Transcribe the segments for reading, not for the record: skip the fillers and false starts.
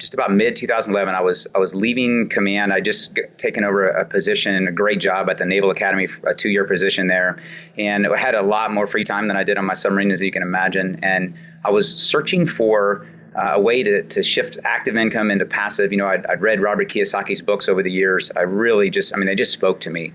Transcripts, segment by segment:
just about mid 2011, I was leaving command. I just taken over a position, a great job at the Naval Academy, a 2-year position there, and I had a lot more free time than I did on my submarine, as you can imagine. And I was searching for a way to shift active income into passive. I'd read Robert Kiyosaki's books over the years. They just spoke to me.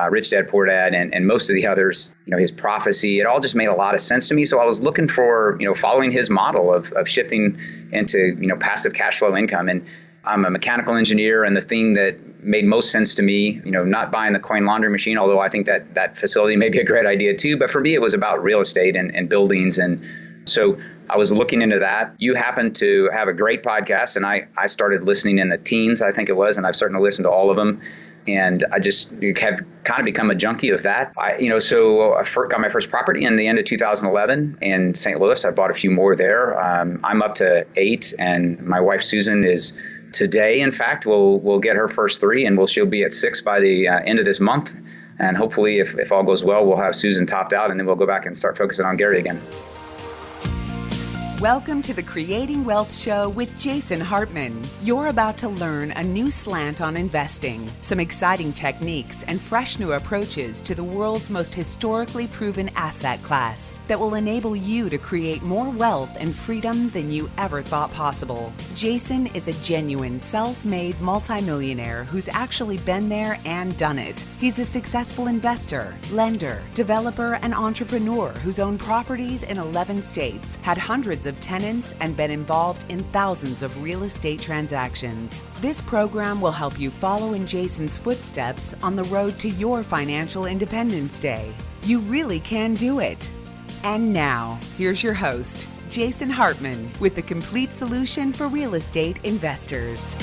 Rich Dad, Poor Dad, and most of the others, his prophecy, it all just made a lot of sense to me. So I was looking for, following his model of shifting into, passive cash flow income. And I'm a mechanical engineer, and the thing that made most sense to me, not buying the coin laundry machine, although I think that facility may be a great idea too. But for me, it was about real estate and buildings. And so I was looking into that. You happen to have a great I started listening in the teens, I think it was, and I've certainly listened to all of them. And I just have kind of become a junkie of that. So I got my first property in the end of 2011 in St. Louis. I bought a few more there. I'm up to 8, and my wife Susan is today. In fact, we'll get her first 3, and she'll be at 6 by the end of this month. And hopefully, if all goes well, we'll have Susan topped out, and then we'll go back and start focusing on Gary again. Welcome to the Creating Wealth Show with Jason Hartman. You're about to learn a new slant on investing, some exciting techniques, and fresh new approaches to the world's most historically proven asset class that will enable you to create more wealth and freedom than you ever thought possible. Jason is a genuine self-made multimillionaire who's actually been there and done it. He's a successful investor, lender, developer, and entrepreneur who's owned properties in 11 states, had hundreds of tenants, and been involved in thousands of real estate transactions. This program will help you follow in Jason's footsteps on the road to your financial independence day. You really can do it. And now, here's your host, Jason Hartman, with the complete solution for real estate investors.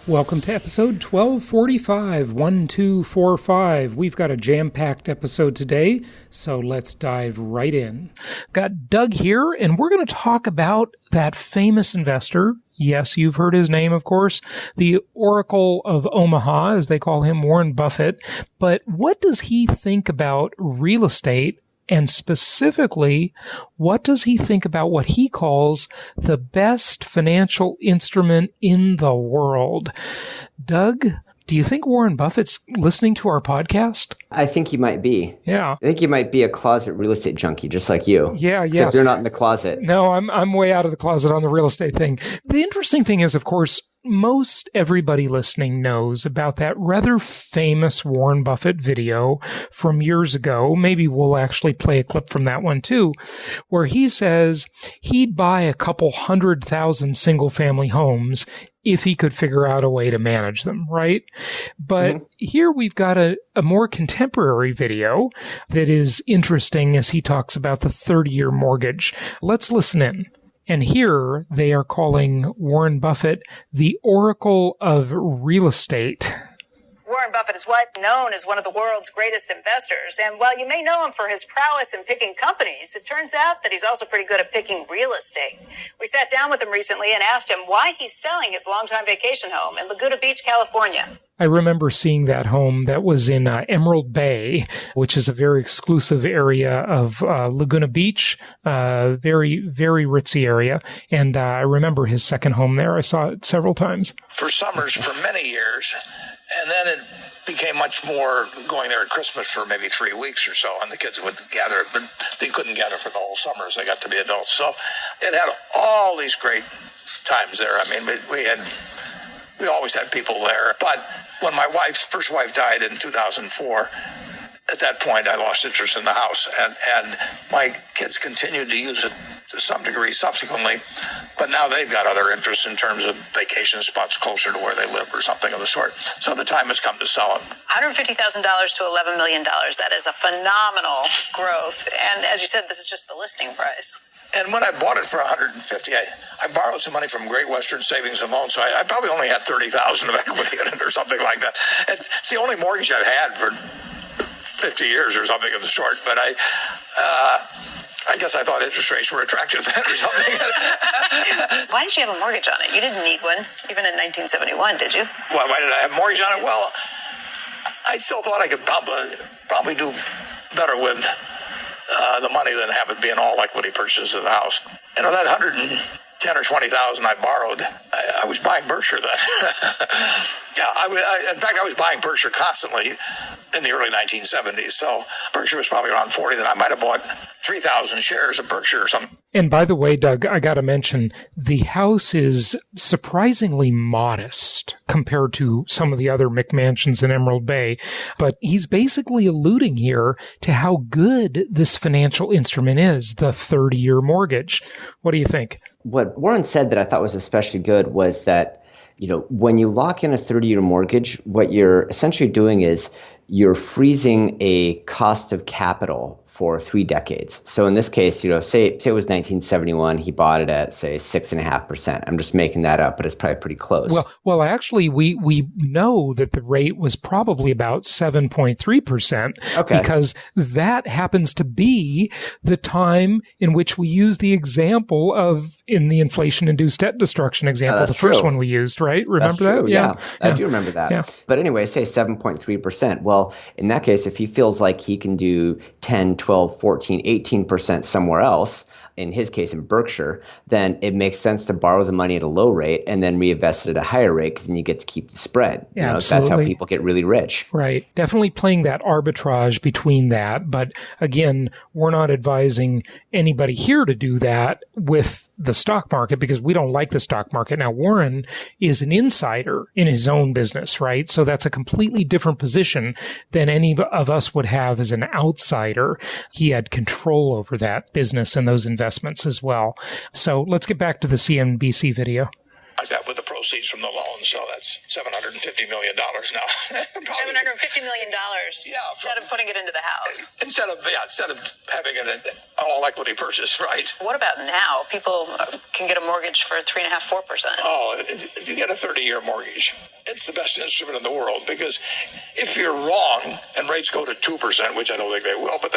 Welcome to episode 1245. We've got a jam-packed episode today, so let's dive right in. Got Doug here, and we're going to talk about that famous investor. Yes, you've heard his name, of course, the Oracle of Omaha, as they call him, Warren Buffett. But what does he think about real estate? And specifically, what does he think about what he calls the best financial instrument in the world? Doug, do you think Warren Buffett's listening to our podcast? I think he might be. Yeah. I think he might be a closet real estate junkie, just like you. Yeah. Except you're not in the closet. No, I'm way out of the closet on the real estate thing. The interesting thing is, of course, most everybody listening knows about that rather famous Warren Buffett video from years ago. Maybe we'll actually play a clip from that one too, where he says he'd buy a couple 100,000 single-family homes if he could figure out a way to manage them, right? But here we've got a more contemporary video that is interesting as he talks about the 30-year mortgage. Let's listen in. And here they are calling Warren Buffett the Oracle of Real Estate. Warren Buffett is known as one of the world's greatest investors. And while you may know him for his prowess in picking companies, it turns out that he's also pretty good at picking real estate. We sat down with him recently and asked him why he's selling his longtime vacation home in Laguna Beach, California. I remember seeing that home that was in Emerald Bay, which is a very exclusive area of Laguna Beach, very, very ritzy area. And I remember his second home there. I saw it several times. For summers for many years. And then it became much more going there at Christmas for maybe 3 weeks or so, and the kids would gather, but they couldn't gather for the whole summer as they got to be adults. So it had all these great times there. I mean, we always had people there. But when my first wife died in 2004, at that point I lost interest in the house, and my kids continued to use it to some degree subsequently, but now they've got other interests in terms of vacation spots closer to where they live or something of the sort. So the time has come to sell it. $150,000 to $11 million. That is a phenomenal growth. And as you said, this is just the listing price. And when I bought it for $150,000, I borrowed some money from Great Western Savings and Loan, so I probably only had $30,000 of equity in it or something like that. It's the only mortgage I've had for 50 years or something of the sort. But I guess I thought interest rates were attractive then or something. Why did you have a mortgage on it? You didn't need one, even in 1971, did you? Why did I have a mortgage on it? Well, I still thought I could probably do better with the money than have it be an all-equity purchase of the house. You know, that $110,000 10 or 20,000 I borrowed, I was buying Berkshire then. Yeah, in fact, I was buying Berkshire constantly in the early 1970s. So Berkshire was probably around 40. Then I might have bought 3,000 shares of Berkshire or something. And by the way, Doug, I got to mention, the house is surprisingly modest compared to some of the other McMansions in Emerald Bay. But he's basically alluding here to how good this financial instrument is, the 30-year mortgage. What do you think? What Warren said that I thought was especially good was that, when you lock in a 30-year mortgage, what you're essentially doing is you're freezing a cost of capital for 3 decades. So in this case, say it was 1971, he bought it at, say, 6.5%. I'm just making that up, but it's probably pretty close. Well, actually, we know that the rate was probably about 7.3%. Okay. Because that happens to be the time in which we use the example of, in the inflation-induced debt destruction example, the first one we used, right? Remember that's true, that? Yeah. I do remember that. Yeah. But anyway, say 7.3%. Well, in that case, if he feels like he can do 10, 12, 14, 18% somewhere else, in his case in Berkshire, then it makes sense to borrow the money at a low rate and then reinvest it at a higher rate because then you get to keep the spread. Yeah, That's how people get really rich. Right. Definitely playing that arbitrage between that. But again, we're not advising anybody here to do that with the stock market because we don't like the stock market. Now, Warren is an insider in his own business, right? So that's a completely different position than any of us would have as an outsider. He had control over that business and those investments as well. So let's get back to the CNBC video. I got with the proceeds from the loan, so that's $750 million now. $750 million instead of putting it into the house. Instead of having an all-equity purchase, right? What about now? People can get a mortgage for 3.5%, 4%. Oh, if you get a 30-year mortgage, it's the best instrument in the world because if you're wrong and rates go to 2%, which I don't think they will, but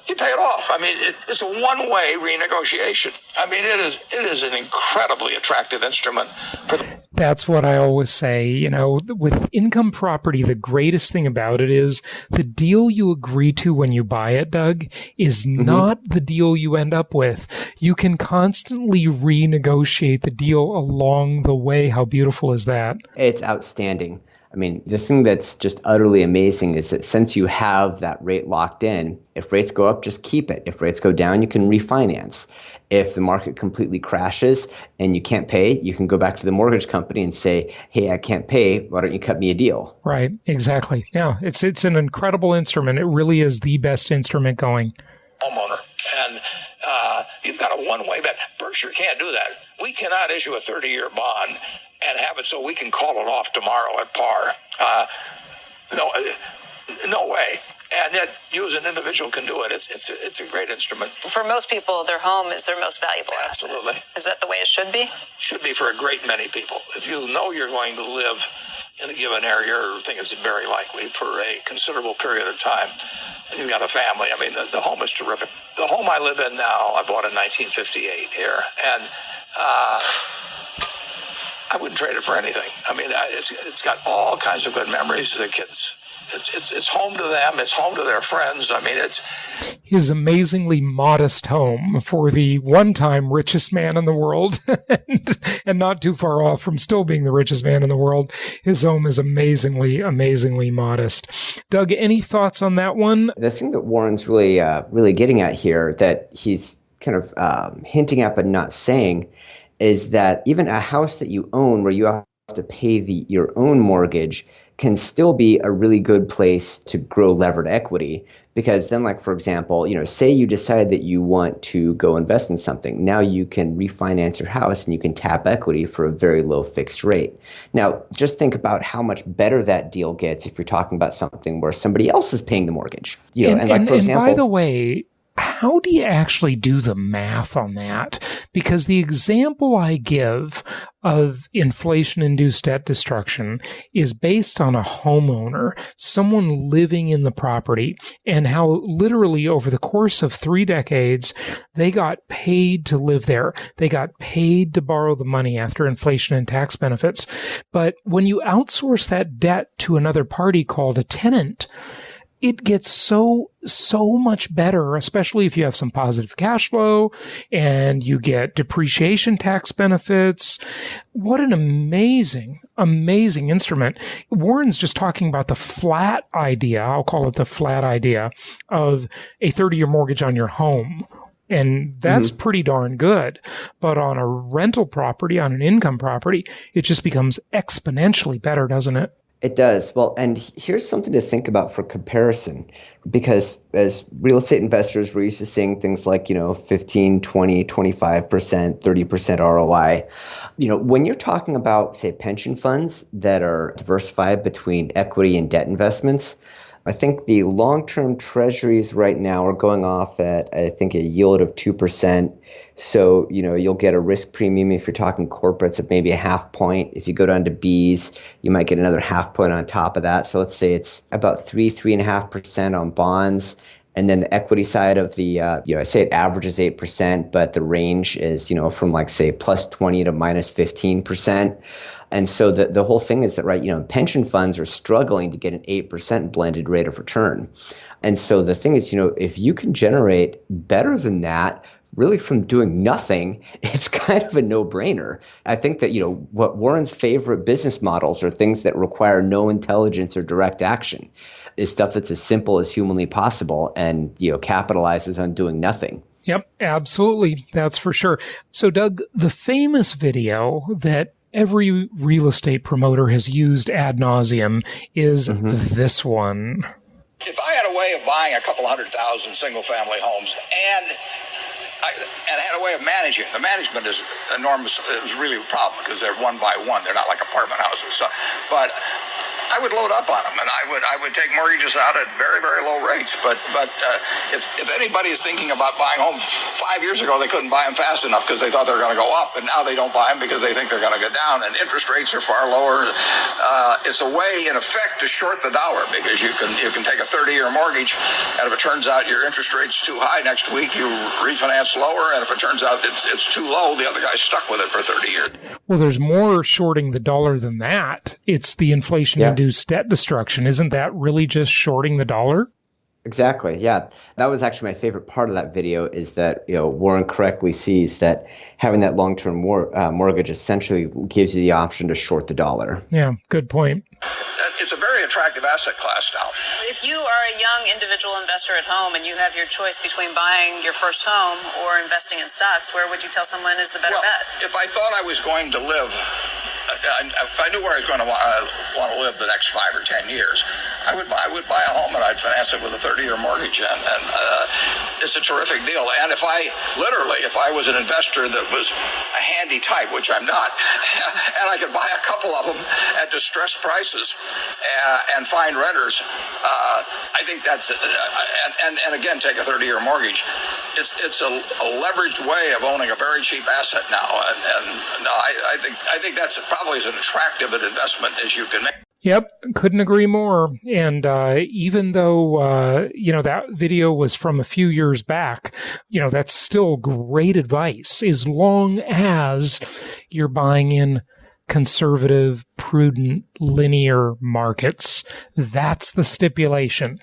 you pay it off. I mean, it's a one-way renegotiation. I mean, it is an incredibly attractive instrument for the. That's what I always say. With income property, the greatest thing about it is the deal you agree to when you buy it, Doug, is not the deal you end up with. You can constantly renegotiate the deal along the way. How beautiful is that? It's outstanding. I mean, the thing that's just utterly amazing is that since you have that rate locked in, if rates go up, just keep it. If rates go down, you can refinance. If the market completely crashes and you can't pay, you can go back to the mortgage company and say, hey, I can't pay. Why don't you cut me a deal? Right. Exactly. Yeah. It's an incredible instrument. It really is the best instrument going. Homeowner. And you've got a one-way bet. Berkshire can't do that. We cannot issue a 30-year bond and have it so we can call it off tomorrow at par. No way. And yet, you as an individual can do it. It's a great instrument. For most people, their home is their most valuable asset. Absolutely. Is that the way it should be? Should be for a great many people. If you know you're going to live in a given area, or think it's very likely for a considerable period of time, and you've got a family, I mean, the home is terrific. The home I live in now, I bought in 1958 here, and I wouldn't trade it for anything. I mean, it's got all kinds of good memories. The kids. It's home to them. It's home to their friends. I mean, it's his amazingly modest home for the one-time richest man in the world, and not too far off from still being the richest man in the world. His home is amazingly, amazingly modest. Doug, any thoughts on that one? The thing that Warren's really getting at here, that he's kind of hinting at but not saying, is that even a house that you own where you have to pay your own mortgage can still be a really good place to grow levered equity, because then, like, for example, say you decide that you want to go invest in something. Now you can refinance your house and you can tap equity for a very low fixed rate. Now, just think about how much better that deal gets if you're talking about something where somebody else is paying the mortgage. For example, by the way, how do you actually do the math on that? Because the example I give of inflation-induced debt destruction is based on a homeowner, someone living in the property, and how literally over the course of 3 decades, they got paid to live there. They got paid to borrow the money after inflation and tax benefits. But when you outsource that debt to another party called a tenant, it gets so much better, especially if you have some positive cash flow and you get depreciation tax benefits. What an amazing instrument. Warren's just talking about the flat idea. I'll call it the flat idea of a 30-year mortgage on your home. And that's pretty darn good. But on a rental property, on an income property, it just becomes exponentially better, doesn't it? It does. Well, and here's something to think about for comparison, because as real estate investors, we're used to seeing things like, 15, 20, 25%, 30% ROI. When you're talking about, say, pension funds that are diversified between equity and debt investments, I think the long-term treasuries right now are going off at, I think, a yield of 2%. So, you'll get a risk premium if you're talking corporates of maybe a half point. If you go down to Bs, you might get another half point on top of that. So let's say it's about 3.5% on bonds. And then the equity side of the, I say it averages 8%, but the range is, from like, say, plus 20 to minus 15%. And so the whole thing is that, right, pension funds are struggling to get an 8% blended rate of return. And so the thing is, if you can generate better than that, really from doing nothing, it's kind of a no-brainer. I think that, what Warren's favorite business models are things that require no intelligence or direct action, is stuff that's as simple as humanly possible and, capitalizes on doing nothing. Yep, absolutely. That's for sure. So, Doug, the famous video that every real estate promoter has used ad nauseum is this one. If I had a way of buying a couple 100,000 single-family homes and had a way of managing, the management is enormous. It was really a problem because they're one by one. They're not like apartment houses. So, but I would load up on them, and I would take mortgages out at very, very low rates. But if anybody is thinking about buying homes, 5 years ago they couldn't buy them fast enough because they thought they were going to go up, and now they don't buy them because they think they're going to go down, and interest rates are far lower. It's a way, in effect, to short the dollar because you can take a 30-year mortgage, and if it turns out your interest rate's too high next week, you refinance lower, and if it turns out it's too low, the other guy's stuck with it for 30 years. Well, there's more shorting the dollar than that. It's the inflation-induced debt destruction. Isn't that really just shorting the dollar? Exactly. Yeah. That was actually my favorite part of that video, is that, Warren correctly sees that having that long-term mortgage essentially gives you the option to short the dollar. Yeah. Good point. It's a very attractive asset class now. If you are a young individual investor at home and you have your choice between buying your first home or investing in stocks, where would you tell someone is the better bet? If I thought I was going to live, if I knew where I was going to want to live the next 5 or 10 years, I would buy a home and I'd finance it with a 30-year mortgage, and it's a terrific deal. And if I was an investor that was a handy type, which I'm not, and I could buy a couple of them at distressed prices and find renters, I think that's and again take a 30-year mortgage. It's a leveraged way of owning a very cheap asset now, and no, I think that's probably as attractive an investment as you can make. Yep, couldn't agree more. And even though, that video was from a few years back, that's still great advice as long as you're buying in conservative, prudent, linear markets. That's the stipulation.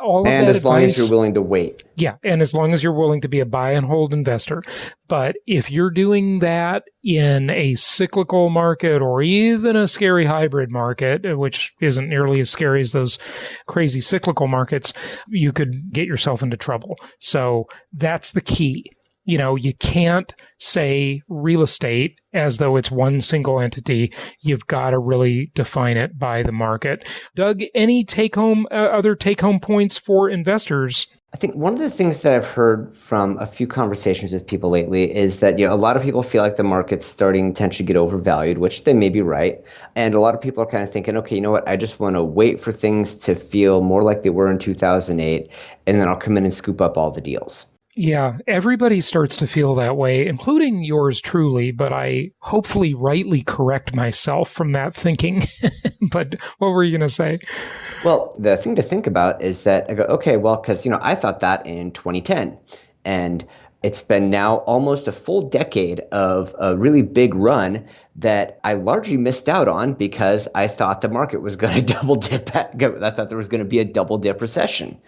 And as long as you're willing to wait. Yeah, and as long as you're willing to be a buy and hold investor. But if you're doing that in a cyclical market or even a scary hybrid market, which isn't nearly as scary as those crazy cyclical markets, you could get yourself into trouble. So that's the key. You can't say real estate as though it's one single entity. You've got to really define it by the market. Doug, any other take-home points for investors? I think one of the things that I've heard from a few conversations with people lately is that a lot of people feel like the market's starting to get overvalued, which they may be right. And a lot of people are kind of thinking, okay, you know what? I just want to wait for things to feel more like they were in 2008, and then I'll come in and scoop up all the deals. Yeah, everybody starts to feel that way, including yours truly, but I hopefully rightly correct myself from that thinking. But what were you going to say? Well, the thing to think about is that I go, okay, well, because, I thought that in 2010. And It's been now almost a full decade of a really big run that I largely missed out on because I thought the market was going to double dip. I thought there was going to be a double dip recession.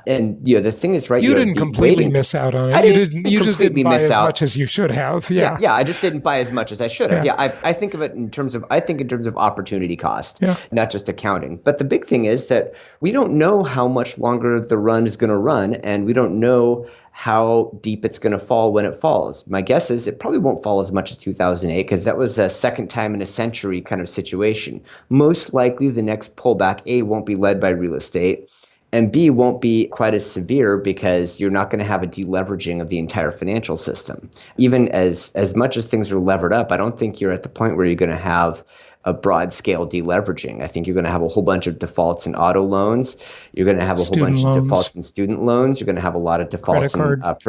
And the thing is, right? You didn't completely miss out on it. You just didn't buy as much as you should have. Yeah. I just didn't buy as much as I should have. Yeah, I think of it in terms of opportunity cost, not just accounting. But the big thing is that we don't know how much longer the run is going to run, and we don't know how deep it's going to fall when it falls. My guess is it probably won't fall as much as 2008 because that was a second time in a century kind of situation. Most likely the next pullback, A, won't be led by real estate, and B, won't be quite as severe because you're not going to have a deleveraging of the entire financial system. Even as much as things are levered up, I don't think you're at the point where you're going to have a broad scale deleveraging. I think you're going to have a whole bunch of defaults in auto loans. You're going to have a whole bunch of defaults in student loans. You're going to have a lot of defaults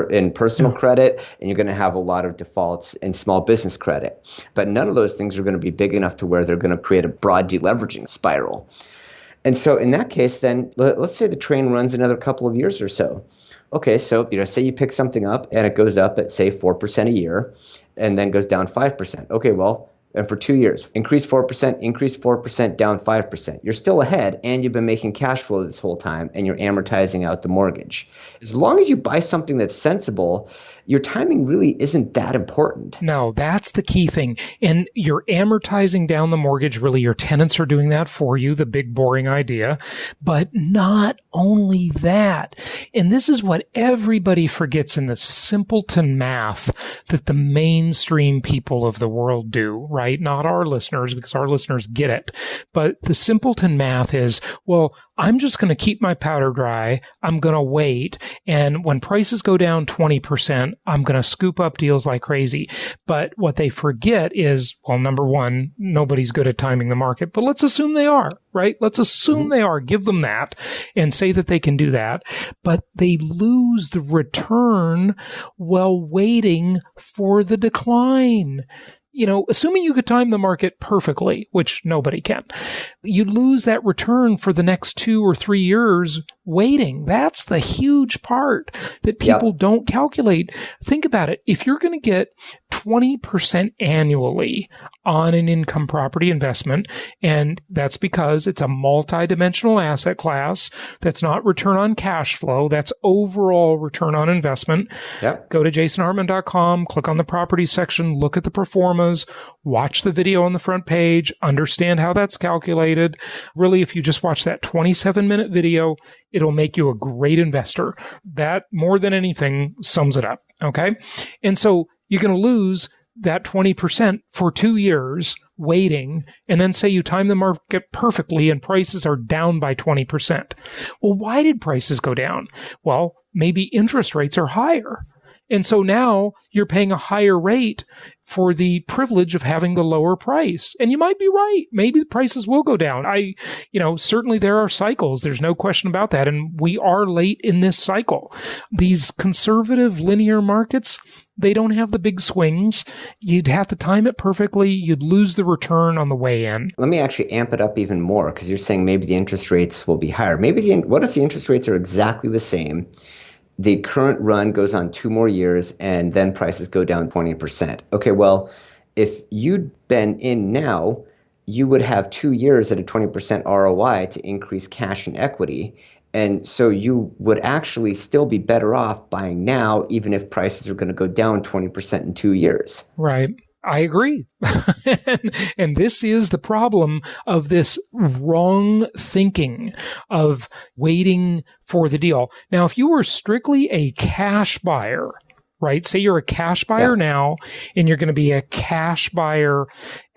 in personal credit, and you're going to have a lot of defaults in small business credit. But none of those things are going to be big enough to where they're going to create a broad deleveraging spiral. And so in that case, then let's say the train runs another couple of years or so. Okay, so say you pick something up and it goes up at say 4% a year and then goes down 5%. Okay, well, and for 2 years, increase 4%, down 5%. You're still ahead and you've been making cash flow this whole time and you're amortizing out the mortgage. As long as you buy something that's sensible, your timing really isn't that important. No, that's the key thing. And you're amortizing down the mortgage. Really, your tenants are doing that for you, the big boring idea. But not only that. And this is what everybody forgets in the simpleton math that the mainstream people of the world do, right? Not our listeners, because our listeners get it. But the simpleton math is, well, I'm just going to keep my powder dry. I'm going to wait. And when prices go down 20%, I'm going to scoop up deals like crazy. But what they forget is, well, number one, nobody's good at timing the market, but let's assume they are, right? Let's assume they are. Give them that and say that they can do that. But they lose the return while waiting for the decline. Assuming you could time the market perfectly, which nobody can, you lose that return for the next 2 or 3 years waiting. That's the huge part that people don't calculate. Think about it. If you're going to get 20% annually on an income property investment, and that's because it's a multi-dimensional asset class, that's not return on cash flow, that's overall return on investment. Go to jasonhartman.com, click on the property section, look at the performas, watch the video on the front page, understand how that's calculated. Really, if you just watch that 27-minute video, it'll make you a great investor. That, more than anything, sums it up. Okay? And so you're going to lose that 20% for 2 years waiting, and then say you time the market perfectly and prices are down by 20%. Well, why did prices go down? Well, maybe interest rates are higher. And so now you're paying a higher rate for the privilege of having the lower price. And you might be right. Maybe the prices will go down. Certainly there are cycles. There's no question about that. And we are late in this cycle. These conservative linear markets, they don't have the big swings. You'd have to time it perfectly. You'd lose the return on the way in. Let me actually amp it up even more, because you're saying maybe the interest rates will be higher. What if the interest rates are exactly the same? The current run goes on 2 more years and then prices go down 20%. Okay, well, if you'd been in now, you would have 2 years at a 20% ROI to increase cash and equity. And so you would actually still be better off buying now, even if prices are going to go down 20% in 2 years. Right. I agree. And this is the problem of this wrong thinking of waiting for the deal. Now, if you were strictly a cash buyer, right? Say you're a cash buyer now, and you're going to be a cash buyer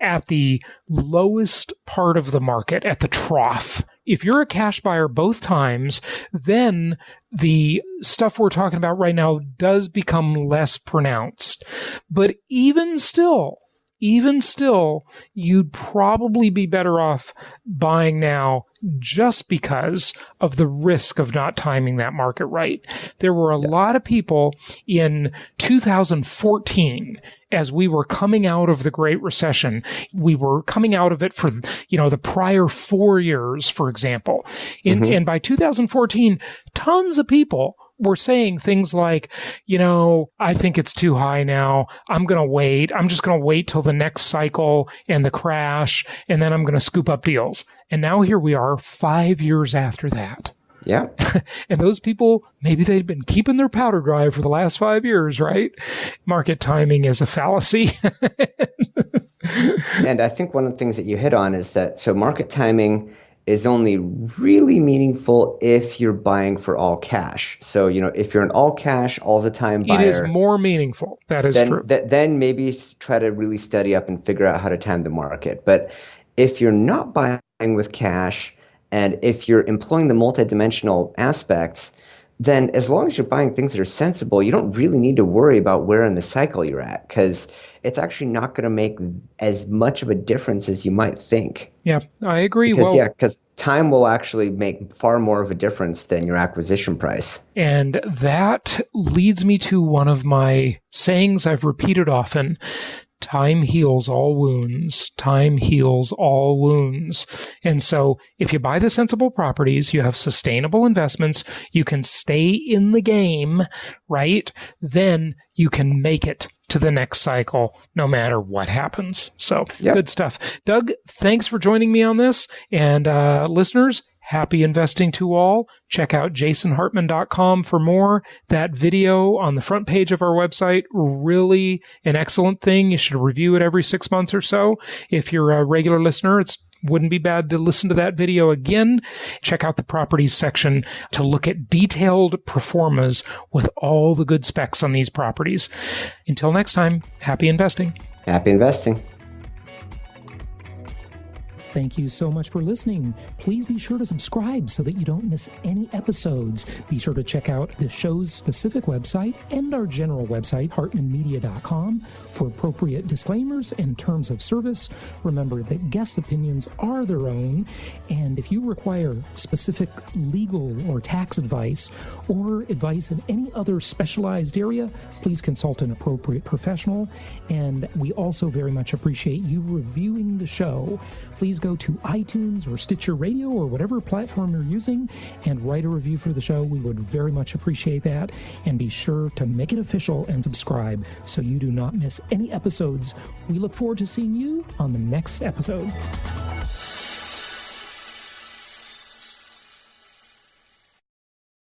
at the lowest part of the market, at the trough. If you're a cash buyer both times, then the stuff we're talking about right now does become less pronounced. But even still, you'd probably be better off buying now just because of the risk of not timing that market right. There were a lot of people in 2014, as we were coming out of the Great Recession. We were coming out of it for, the prior 4 years, for example. And by 2014, tons of people were saying things like, I think it's too high now. I'm going to wait. I'm just going to wait till the next cycle and the crash, and then I'm going to scoop up deals. And now here we are 5 years after that. Yeah. And those people, maybe they'd been keeping their powder dry for the last 5 years, right? Market timing is a fallacy. And I think one of the things that you hit on is that, so market timing is only really meaningful if you're buying for all cash. So, if you're an all cash, all the time buyer. It is more meaningful. That is true. Then maybe try to really study up and figure out how to time the market. But if you're not buying with cash, and if you're employing the multidimensional aspects, then as long as you're buying things that are sensible, you don't really need to worry about where in the cycle you're at, because it's actually not going to make as much of a difference as you might think. Yeah, I agree. Because time will actually make far more of a difference than your acquisition price. And that leads me to one of my sayings I've repeated often. Time heals all wounds. Time heals all wounds. And so if you buy the sensible properties, you have sustainable investments, you can stay in the game, right? Then you can make it to the next cycle, no matter what happens. So Good stuff. Doug, thanks for joining me on this. And listeners, happy investing to all. Check out jasonhartman.com for more. That video on the front page of our website, really an excellent thing. You should review it every 6 months or so. If you're a regular listener, it wouldn't be bad to listen to that video again. Check out the properties section to look at detailed performas with all the good specs on these properties. Until next time, happy investing. Happy investing. Thank you so much for listening. Please be sure to subscribe so that you don't miss any episodes. Be sure to check out the show's specific website and our general website, hartmanmedia.com, for appropriate disclaimers and terms of service. Remember that guest opinions are their own, and if you require specific legal or tax advice or advice in any other specialized area, please consult an appropriate professional. And we also very much appreciate you reviewing the show. Please go to iTunes or Stitcher Radio or whatever platform you're using and write a review for the show. We would very much appreciate that. And be sure to make it official and subscribe so you do not miss any episodes. We look forward to seeing you on the next episode.